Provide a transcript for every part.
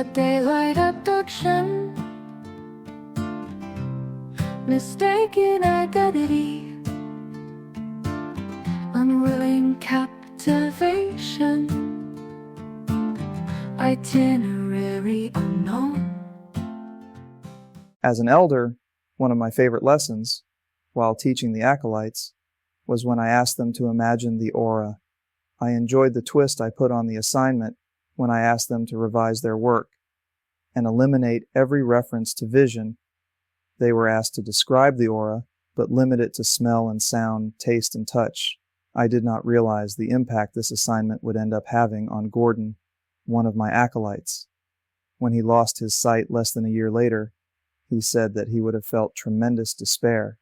a daylight abduction, mistaken identity, unwilling captivation, itinerary unknown. As an elder, one of my favorite lessons, while teaching the acolytes, was when I asked them to imagine the aura. I enjoyed the twist I put on the assignment when I asked them to revise their work and eliminate every reference to vision. They were asked to describe the aura, but limit it to smell and sound, taste and touch. I did not realize the impact this assignment would end up having on Gordon, one of my acolytes. When he lost his sight less than a year later, he said that he would have felt tremendous despair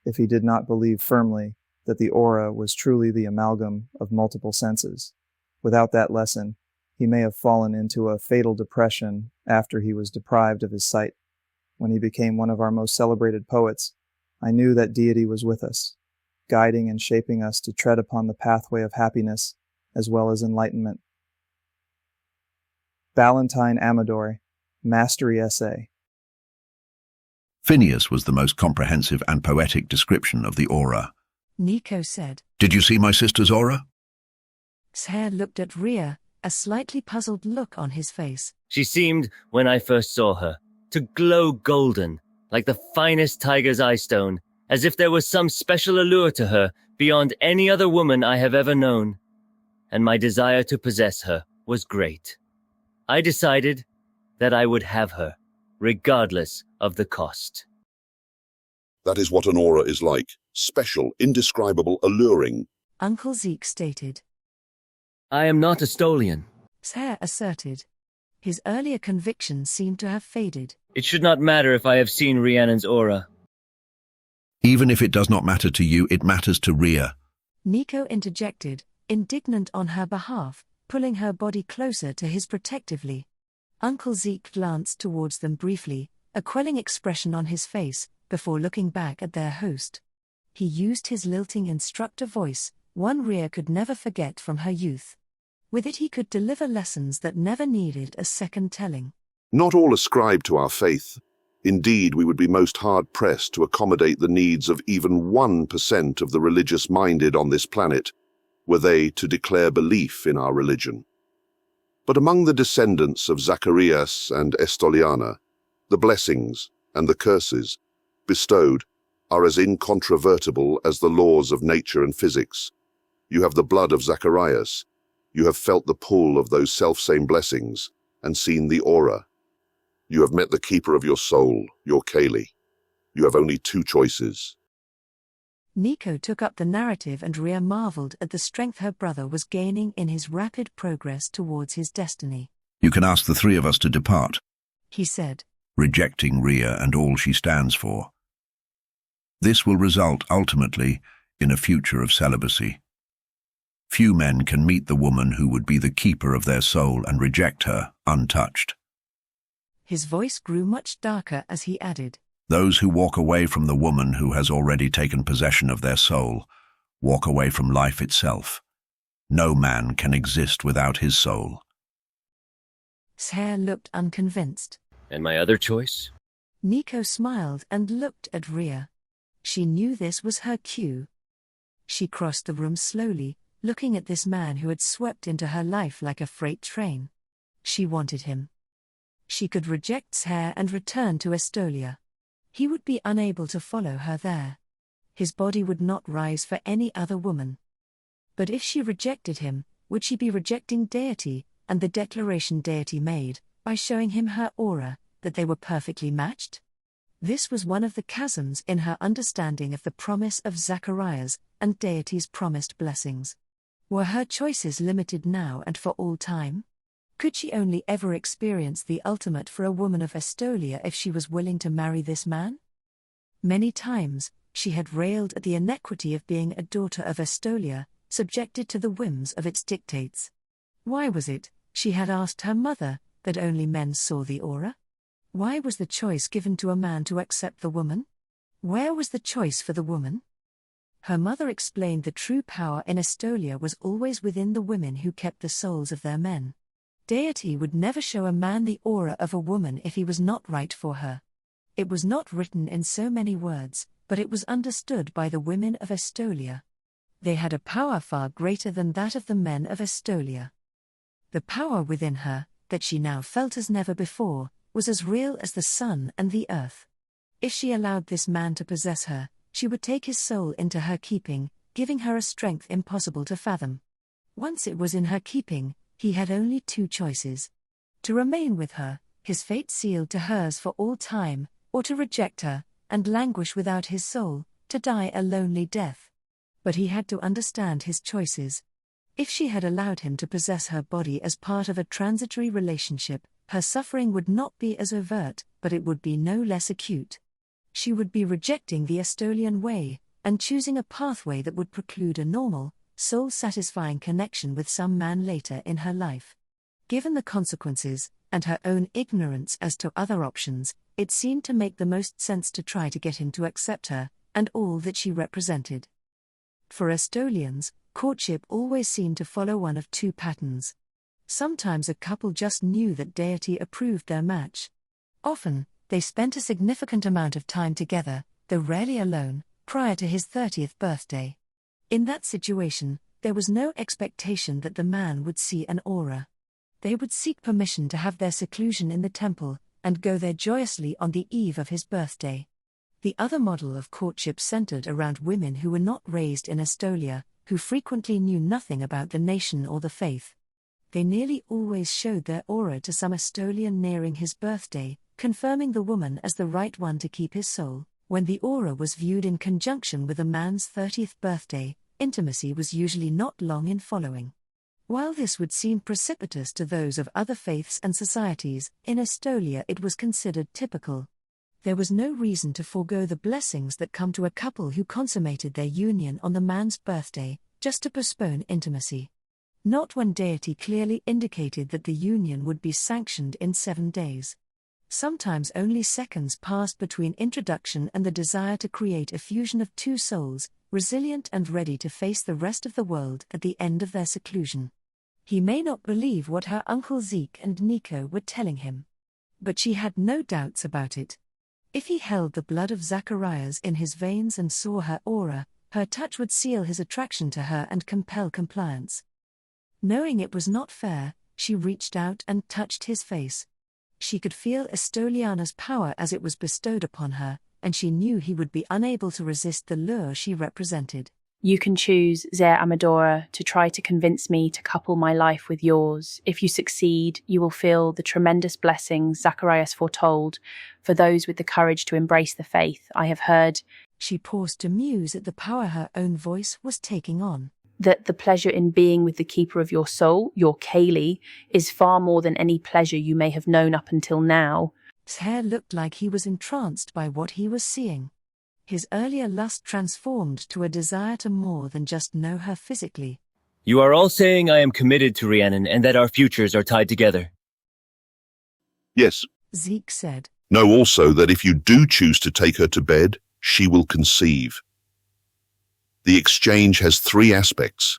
if he did not believe firmly that the aura was truly the amalgam of multiple senses. Without that lesson, he may have fallen into a fatal depression after he was deprived of his sight. When he became one of our most celebrated poets, I knew that deity was with us, guiding and shaping us to tread upon the pathway of happiness as well as enlightenment. Valentine Amador, Mastery Essay. Phineas was the most comprehensive and poetic description of the aura. Nico said. Did you see my sister's aura? Sher looked at Rhea, a slightly puzzled look on his face. She seemed, when I first saw her, to glow golden, like the finest tiger's eye stone, as if there was some special allure to her beyond any other woman I have ever known. And my desire to possess her was great. I decided that I would have her, regardless of the cost. That is what an aura is like. Special, indescribable, alluring. Uncle Zeke stated. I am not Estolian. Sher asserted. His earlier convictions seemed to have faded. It should not matter if I have seen Rhiannon's aura. Even if it does not matter to you, it matters to Rhea. Nico interjected, indignant on her behalf, pulling her body closer to his protectively. Uncle Zeke glanced towards them briefly, a quelling expression on his face, before looking back at their host. He used his lilting instructor voice, one Rhea could never forget from her youth. With it he could deliver lessons that never needed a second telling. Not all ascribe to our faith. Indeed, we would be most hard-pressed to accommodate the needs of even 1% of the religious-minded on this planet, were they to declare belief in our religion. But among the descendants of Zacharias and Estoliana, the blessings and the curses bestowed are as incontrovertible as the laws of nature and physics. You have the blood of Zacharias. You have felt the pull of those selfsame blessings and seen the aura. You have met the keeper of your soul, your Kaylee. You have only two choices. Nico took up the narrative and Rhea marveled at the strength her brother was gaining in his rapid progress towards his destiny. You can ask the three of us to depart, he said, rejecting Rhea and all she stands for. This will result, ultimately, in a future of celibacy. Few men can meet the woman who would be the keeper of their soul and reject her, untouched. His voice grew much darker as he added, Those who walk away from the woman who has already taken possession of their soul walk away from life itself. No man can exist without his soul. Sher looked unconvinced. And my other choice? Nico smiled and looked at Rhea. She knew this was her cue. She crossed the room slowly, looking at this man who had swept into her life like a freight train. She wanted him. She could reject Sher and return to Estolia. He would be unable to follow her there. His body would not rise for any other woman. But if she rejected him, would she be rejecting deity, and the declaration deity made, by showing him her aura, that they were perfectly matched? This was one of the chasms in her understanding of the promise of Zacharias and deity's promised blessings. Were her choices limited now and for all time? Could she only ever experience the ultimate for a woman of Estolia if she was willing to marry this man? Many times, she had railed at the inequity of being a daughter of Estolia, subjected to the whims of its dictates. Why was it, she had asked her mother, that only men saw the aura? Why was the choice given to a man to accept the woman? Where was the choice for the woman? Her mother explained the true power in Estolia was always within the women who kept the souls of their men. Deity would never show a man the aura of a woman if he was not right for her. It was not written in so many words, but it was understood by the women of Estolia. They had a power far greater than that of the men of Estolia. The power within her, that she now felt as never before, was as real as the sun and the earth. If she allowed this man to possess her, she would take his soul into her keeping, giving her a strength impossible to fathom. Once it was in her keeping, he had only two choices: to remain with her, his fate sealed to hers for all time, or to reject her, and languish without his soul, to die a lonely death. But he had to understand his choices. If she had allowed him to possess her body as part of a transitory relationship, her suffering would not be as overt, but it would be no less acute. She would be rejecting the Estolian way, and choosing a pathway that would preclude a normal, soul-satisfying connection with some man later in her life. Given the consequences, and her own ignorance as to other options, it seemed to make the most sense to try to get him to accept her, and all that she represented. For Estolians, courtship always seemed to follow one of two patterns. Sometimes a couple just knew that deity approved their match. Often, they spent a significant amount of time together, though rarely alone, prior to his 30th birthday. In that situation, there was no expectation that the man would see an aura. They would seek permission to have their seclusion in the temple, and go there joyously on the eve of his birthday. The other model of courtship centered around women who were not raised in Estolia, who frequently knew nothing about the nation or the faith. They nearly always showed their aura to some Estolian nearing his birthday, confirming the woman as the right one to keep his soul. When the aura was viewed in conjunction with a man's 30th birthday, intimacy was usually not long in following. While this would seem precipitous to those of other faiths and societies, in Estolia it was considered typical. There was no reason to forego the blessings that come to a couple who consummated their union on the man's birthday, just to postpone intimacy. Not when deity clearly indicated that the union would be sanctioned in 7 days. Sometimes only seconds passed between introduction and the desire to create a fusion of two souls, resilient and ready to face the rest of the world at the end of their seclusion. He may not believe what her Uncle Zeke and Nico were telling him. But she had no doubts about it. If he held the blood of Zacharias in his veins and saw her aura, her touch would seal his attraction to her and compel compliance. Knowing it was not fair, she reached out and touched his face. She could feel Estoliana's power as it was bestowed upon her, and she knew he would be unable to resist the lure she represented. You can choose, Zer Amadora, to try to convince me to couple my life with yours. If you succeed, you will feel the tremendous blessings Zacharias foretold for those with the courage to embrace the faith. I have heard, She paused to muse at the power her own voice was taking on. That the pleasure in being with the keeper of your soul, your Kaylee, is far more than any pleasure you may have known up until now. His hair looked like he was entranced by what he was seeing. His earlier lust transformed to a desire to more than just know her physically. You are all saying I am committed to Rhiannon and that our futures are tied together. Yes. Zeke said. Know also that if you do choose to take her to bed, she will conceive. The exchange has 3 aspects.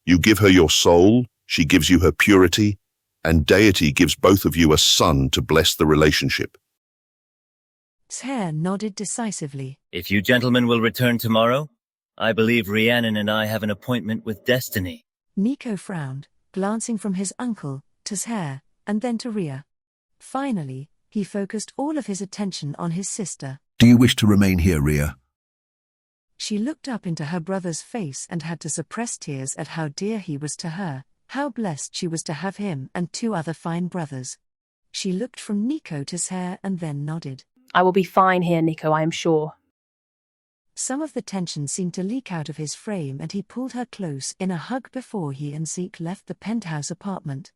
You give her your soul, she gives you her purity, and deity gives both of you a son to bless the relationship. Hare nodded decisively. If you gentlemen will return tomorrow, I believe Rhiannon and I have an appointment with destiny. Nico frowned, glancing from his uncle to Hare, and then to Rhea. Finally, he focused all of his attention on his sister. Do you wish to remain here, Rhea? She looked up into her brother's face and had to suppress tears at how dear he was to her, how blessed she was to have him and 2 other fine brothers. She looked from Nico to Hare and then nodded. I will be fine here, Nico, I am sure. Some of the tension seemed to leak out of his frame and he pulled her close in a hug before he and Zeke left the penthouse apartment.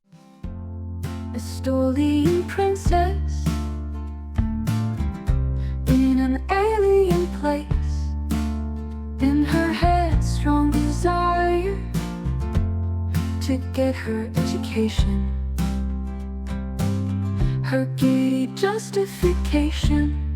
Estolian princess in an alien place. In her head, strong desire to get her education. Her giddy justification